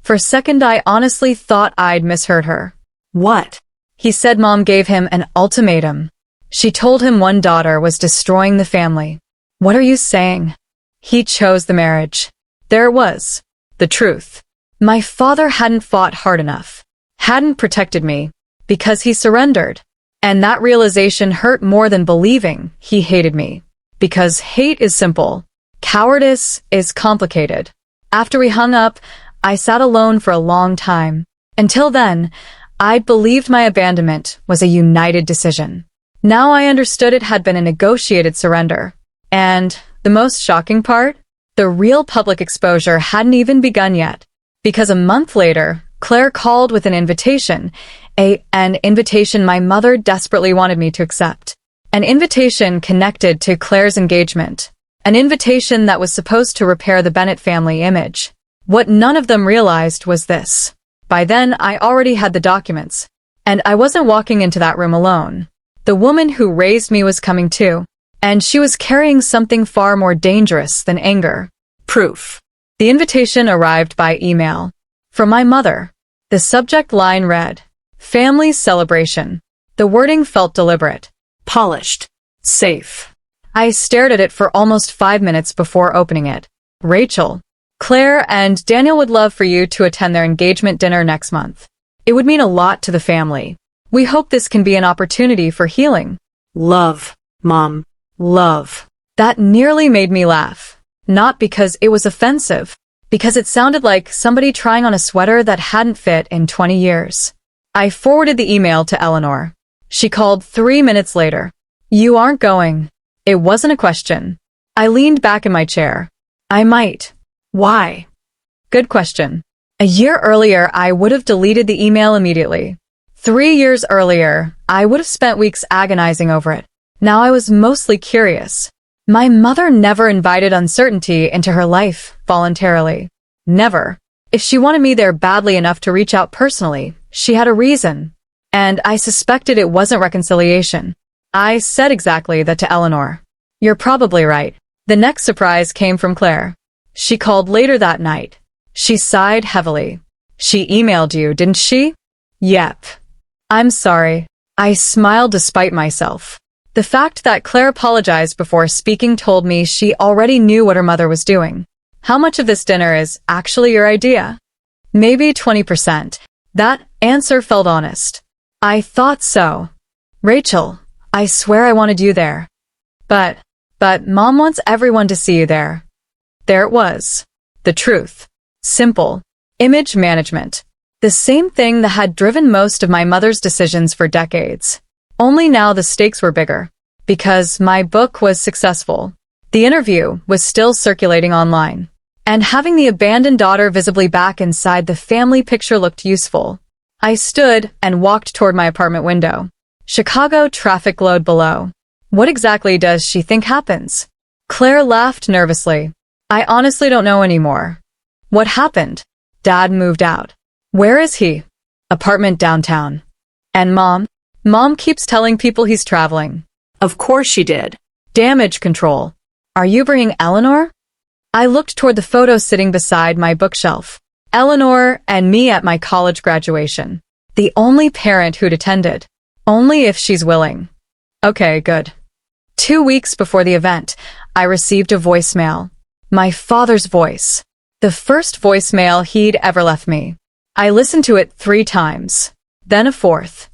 For a second, I honestly thought I'd misheard her. What? He said Mom gave him an ultimatum. She told him one daughter was destroying the family. What are you saying? He chose the marriage. There it was. The truth. My father hadn't fought hard enough. Hadn't protected me. Because he surrendered. And that realization hurt more than believing he hated me. Because hate is simple. Cowardice is complicated. After we hung up, I sat alone for a long time. Until then, I'd believed my abandonment was a united decision. Now I understood it had been a negotiated surrender. And the most shocking part? The real public exposure hadn't even begun yet. Because a month later, Claire called with an invitation. An invitation my mother desperately wanted me to accept. An invitation connected to Claire's engagement. An invitation that was supposed to repair the Bennett family image. What none of them realized was this. By then, I already had the documents. And I wasn't walking into that room alone. The woman who raised me was coming too. And she was carrying something far more dangerous than anger. Proof. The invitation arrived by email. From my mother. The subject line read, Family Celebration. The wording felt deliberate. Polished. Safe. I stared at it for almost 5 minutes before opening it. Rachel. Claire and Daniel would love for you to attend their engagement dinner next month. It would mean a lot to the family. We hope this can be an opportunity for healing. Love, Mom. Love. That nearly made me laugh. Not because it was offensive. Because it sounded like somebody trying on a sweater that hadn't fit in 20 years. I forwarded the email to Eleanor. She called 3 minutes later. You aren't going. It wasn't a question. I leaned back in my chair. I might. Why? Good question. A year earlier, I would have deleted the email immediately. 3 years earlier, I would have spent weeks agonizing over it. Now I was mostly curious. My mother never invited uncertainty into her life voluntarily. Never. If she wanted me there badly enough to reach out personally, she had a reason. And I suspected it wasn't reconciliation. I said exactly that to Eleanor. You're probably right. The next surprise came from Claire. She called later that night. She sighed heavily. She emailed you, didn't she? Yep. I'm sorry. I smiled despite myself. The fact that Claire apologized before speaking told me she already knew what her mother was doing. How much of this dinner is actually your idea? Maybe 20%. That answer felt honest. I thought so. Rachel, I swear I wanted you there. But Mom wants everyone to see you there. There it was. The truth. Simple. Image management. The same thing that had driven most of my mother's decisions for decades. Only now the stakes were bigger. Because my book was successful. The interview was still circulating online. And having the abandoned daughter visibly back inside the family picture looked useful. I stood and walked toward my apartment window. Chicago traffic glowed below. What exactly does she think happens? Claire laughed nervously. I honestly don't know anymore. What happened? Dad moved out. Where is he? Apartment downtown. And Mom? Mom keeps telling people he's traveling. Of course she did. Damage control. Are you bringing Eleanor? I looked toward the photo sitting beside my bookshelf. Eleanor and me at my college graduation. The only parent who'd attended. Only if she's willing. Okay, good. 2 weeks before the event, I received a voicemail. My father's voice. The first voicemail he'd ever left me. I listened to it 3 times. Then a 4th.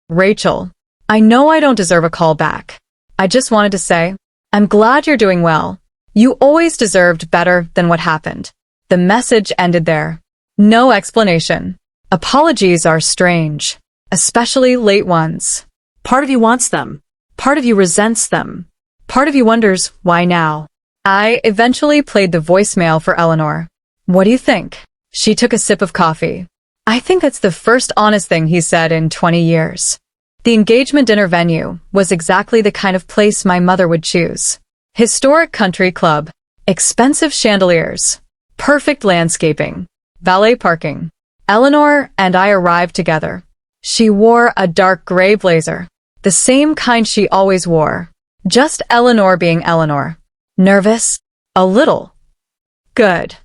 Rachel, I know I don't deserve a call back. I just wanted to say, I'm glad you're doing well. You always deserved better than what happened. The message ended there. No explanation. Apologies are strange, especially late ones. Part of you wants them. Part of you resents them. Part of you wonders, why now? I eventually played the voicemail for Eleanor. What do you think? She took a sip of coffee. I think that's the first honest thing he said in 20 years. The engagement dinner venue was exactly the kind of place my mother would choose. Historic country club, expensive chandeliers, perfect landscaping, valet parking. Eleanor and I arrived together. She wore a dark gray blazer, the same kind she always wore. Just Eleanor being Eleanor. Nervous? A little. Good.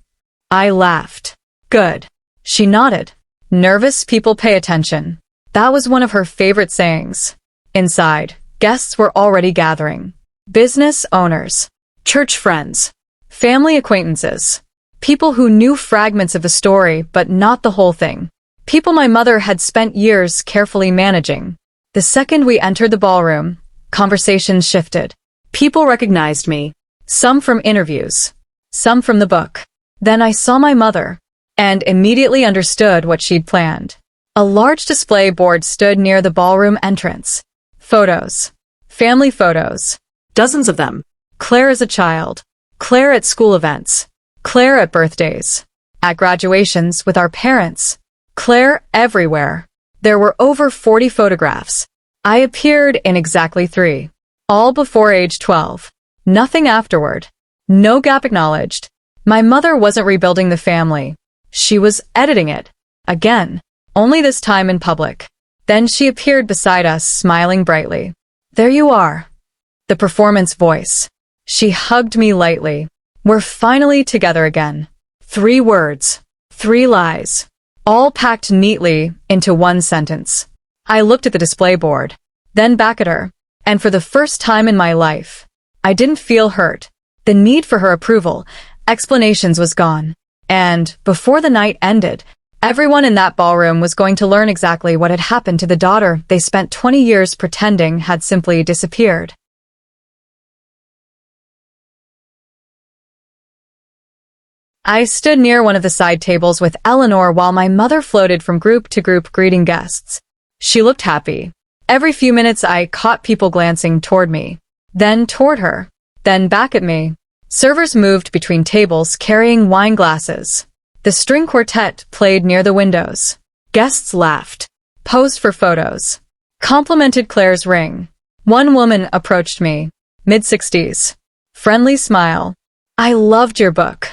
I laughed. Good. She nodded. Nervous people pay attention. That was one of her favorite sayings. Inside, guests were already gathering. Business owners, church friends, family acquaintances, people who knew fragments of the story but not the whole thing. People my mother had spent years carefully managing. The second we entered the ballroom, conversations shifted. People recognized me, some from interviews, some from the book. Then I saw my mother, and immediately understood what she'd planned. A large display board stood near the ballroom entrance. Photos. Family photos. Dozens of them. Claire as a child. Claire at school events. Claire at birthdays. At graduations with our parents. Claire everywhere. There were over 40 photographs. I appeared in exactly 3. All before age 12. Nothing afterward. No gap acknowledged. My mother wasn't rebuilding the family. She was editing it. Again. Only this time in public. Then she appeared beside us, smiling brightly. There you are. The performance voice. She hugged me lightly. We're finally together again. 3 words. 3 lies. All packed neatly into one sentence. I looked at the display board. Then back at her. And for the first time in my life, I didn't feel hurt. The need for her approval, explanations was gone. And, before the night ended, everyone in that ballroom was going to learn exactly what had happened to the daughter they spent 20 years pretending had simply disappeared. I stood near one of the side tables with Eleanor while my mother floated from group to group greeting guests. She looked happy. Every few minutes I caught people glancing toward me, then toward her, then back at me. Servers moved between tables carrying wine glasses. The string quartet played near the windows. Guests laughed, posed for photos, complimented Claire's ring. One woman approached me, mid-60s. Friendly smile. "I loved your book."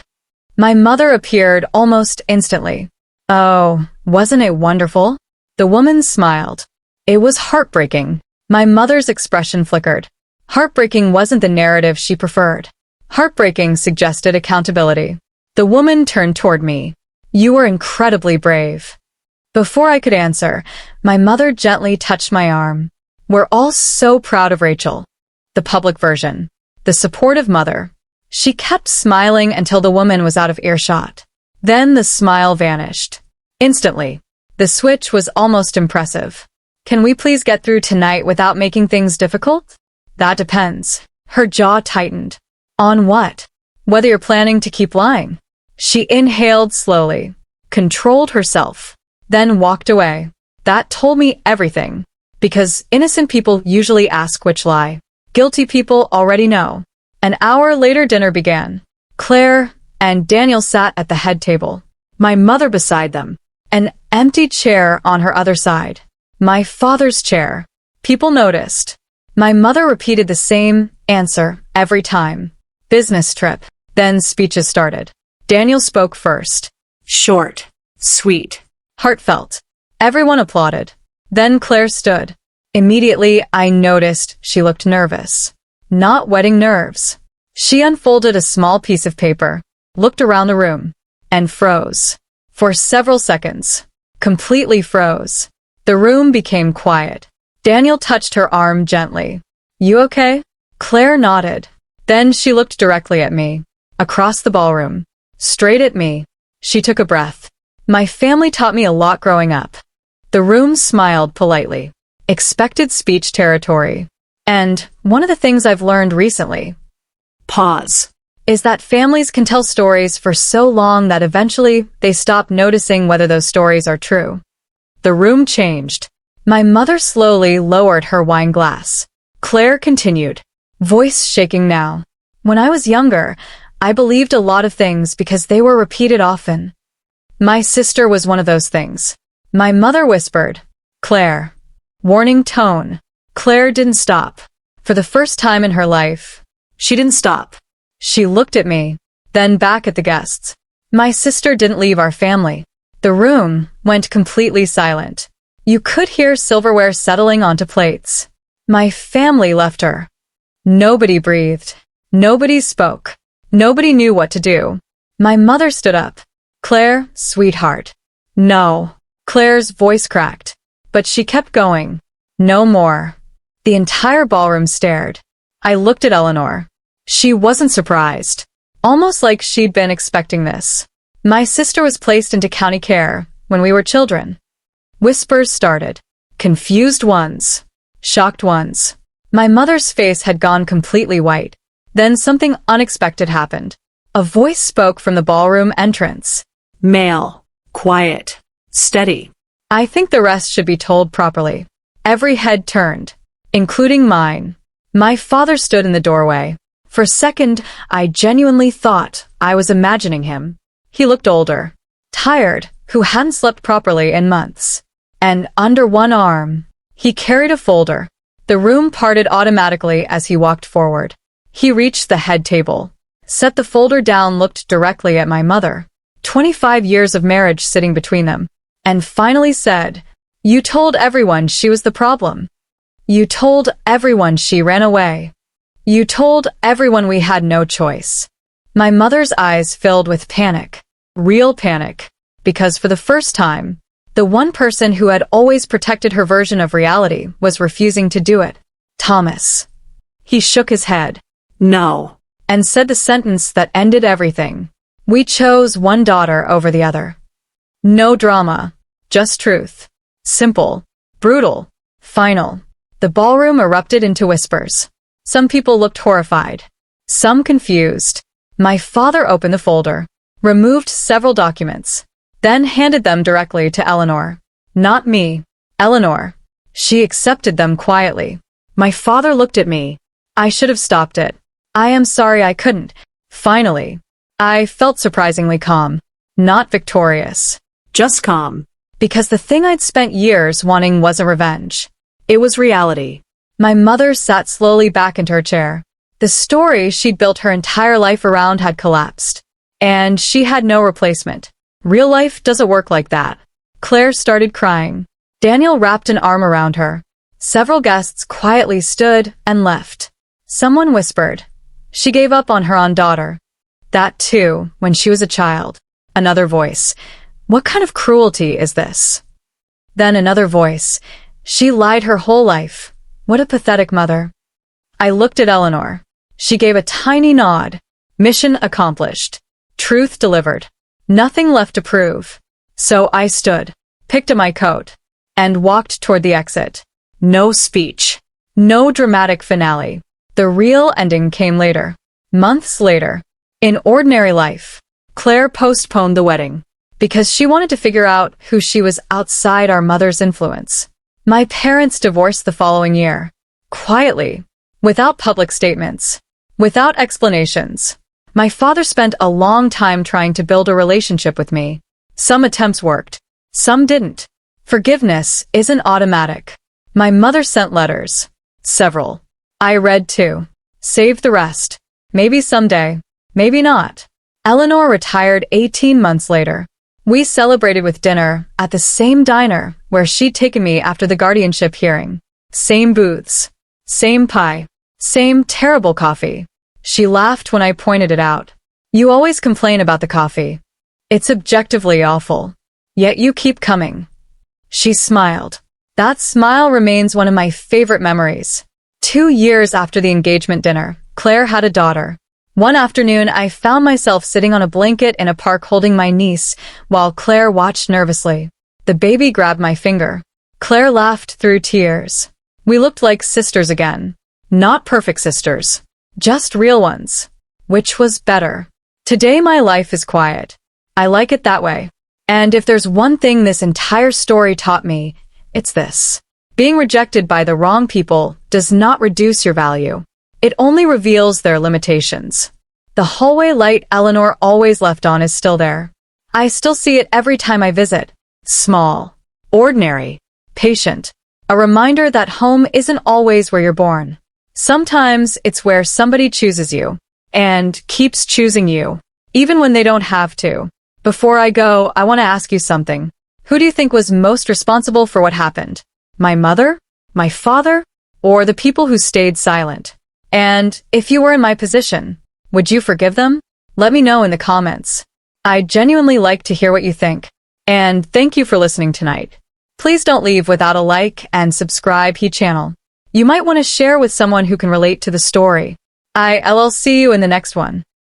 My mother appeared almost instantly. "Oh, wasn't it wonderful?" The woman smiled. It was heartbreaking. My mother's expression flickered. Heartbreaking wasn't the narrative she preferred. Heartbreaking suggested accountability. The woman turned toward me. "You were incredibly brave." Before I could answer, my mother gently touched my arm. "We're all so proud of Rachel." The public version. The supportive mother. She kept smiling until the woman was out of earshot. Then the smile vanished. Instantly. The switch was almost impressive. "Can we please get through tonight without making things difficult?" "That depends." Her jaw tightened. "On what?" "Whether you're planning to keep lying." She inhaled slowly, controlled herself, then walked away. That told me everything. Because innocent people usually ask which lie. Guilty people already know. An hour later, dinner began. Claire and Daniel sat at the head table. My mother beside them. An empty chair on her other side. My father's chair. People noticed. My mother repeated the same answer every time. Business trip. Then speeches started. Daniel spoke first. Short. Sweet. Heartfelt. Everyone applauded. Then Claire stood. Immediately, I noticed she looked nervous. Not wedding nerves. She unfolded a small piece of paper, looked around the room, and froze. For several seconds. Completely froze. The room became quiet. Daniel touched her arm gently. "You okay?" Claire nodded. Then she looked directly at me. Across the ballroom. Straight at me. She took a breath. My family taught me a lot growing up. The room smiled politely. Expected speech territory. And one of the things I've learned recently Pause. is that families can tell stories for so long that eventually they stop noticing whether those stories are true. The room changed. My mother slowly lowered her wine glass. Claire continued, voice shaking now. "When I was younger, I believed a lot of things because they were repeated often. My sister was one of those things." My mother whispered, "Claire." Warning tone. Claire didn't stop. For the first time in her life, she didn't stop. She looked at me, then back at the guests. My sister didn't leave our family. The room went completely silent. You could hear silverware settling onto plates. My family left her. Nobody breathed. Nobody spoke. Nobody knew what to do. My mother stood up. "Claire, sweetheart." "No." Claire's voice cracked. But she kept going. "No more." The entire ballroom stared. I looked at Eleanor. She wasn't surprised. Almost like she'd been expecting this. My sister was placed into county care when we were children. Whispers started. Confused ones. Shocked ones. My mother's face had gone completely white. Then something unexpected happened. A voice spoke from the ballroom entrance. Male. Quiet. Steady. I think the rest should be told properly. Every head turned, including mine. My father stood in the doorway. For a second, I genuinely thought I was imagining him. He looked older, tired, who hadn't slept properly in months. And under one arm, he carried a folder. The room parted automatically as he walked forward. He reached the head table, set the folder down, looked directly at my mother, 25 years of marriage sitting between them, and finally said, "You told everyone she was the problem. You told everyone she ran away. You told everyone we had no choice." My mother's eyes filled with panic, real panic, because for the first time, the one person who had always protected her version of reality was refusing to do it. Thomas. He shook his head. No. And said the sentence that ended everything. "We chose one daughter over the other." No drama, just truth. Simple, brutal, final. The ballroom erupted into whispers. Some people looked horrified. Some confused. My father opened the folder, removed several documents, then handed them directly to Eleanor. Not me. Eleanor. She accepted them quietly. My father looked at me. I should have stopped it. I am sorry I couldn't. Finally, I felt surprisingly calm, not victorious. Just calm. Because the thing I'd spent years wanting wasn't revenge. It was reality. My mother sat slowly back into her chair. The story she'd built her entire life around had collapsed. And she had no replacement. Real life doesn't work like that. Claire started crying. Daniel wrapped an arm around her. Several guests quietly stood and left. Someone whispered. She gave up on her own daughter. That too, when she was a child. Another voice. What kind of cruelty is this? Then another voice. She lied her whole life. What a pathetic mother. I looked at Eleanor. She gave a tiny nod. Mission accomplished. Truth delivered. Nothing left to prove. So I stood, picked up my coat, and walked toward the exit. No speech. No dramatic finale. The real ending came later. Months later. In ordinary life, Claire postponed the wedding because she wanted to figure out who she was outside our mother's influence. My parents divorced the following year. Quietly. Without public statements. Without explanations. My father spent a long time trying to build a relationship with me. Some attempts worked. Some didn't. Forgiveness isn't automatic. My mother sent letters. Several. I read too. Saved the rest. Maybe someday. Maybe not. Eleanor retired 18 months later. We celebrated with dinner at the same diner where she'd taken me after the guardianship hearing. Same booths. Same pie. Same terrible coffee. She laughed when I pointed it out. You always complain about the coffee. It's objectively awful. Yet you keep coming. She smiled. That smile remains one of my favorite memories. 2 years after the engagement dinner, Claire had a daughter. One afternoon, I found myself sitting on a blanket in a park holding my niece, while Claire watched nervously. The baby grabbed my finger. Claire laughed through tears. We looked like sisters again. Not perfect sisters. Just real ones. Which was better? Today my life is quiet. I like it that way. And if there's one thing this entire story taught me, it's this. Being rejected by the wrong people does not reduce your value. It only reveals their limitations. The hallway light Eleanor always left on is still there. I still see it every time I visit. Small. Ordinary. Patient. A reminder that home isn't always where you're born. Sometimes it's where somebody chooses you. And keeps choosing you. Even when they don't have to. Before I go, I want to ask you something. Who do you think was most responsible for what happened? My mother? My father? Or the people who stayed silent? And if you were in my position, would you forgive them? Let me know in the comments. I'd genuinely like to hear what you think. And thank you for listening tonight. Please don't leave without a like and subscribe to channel. You might want to share with someone who can relate to the story. I'll see you in the next one.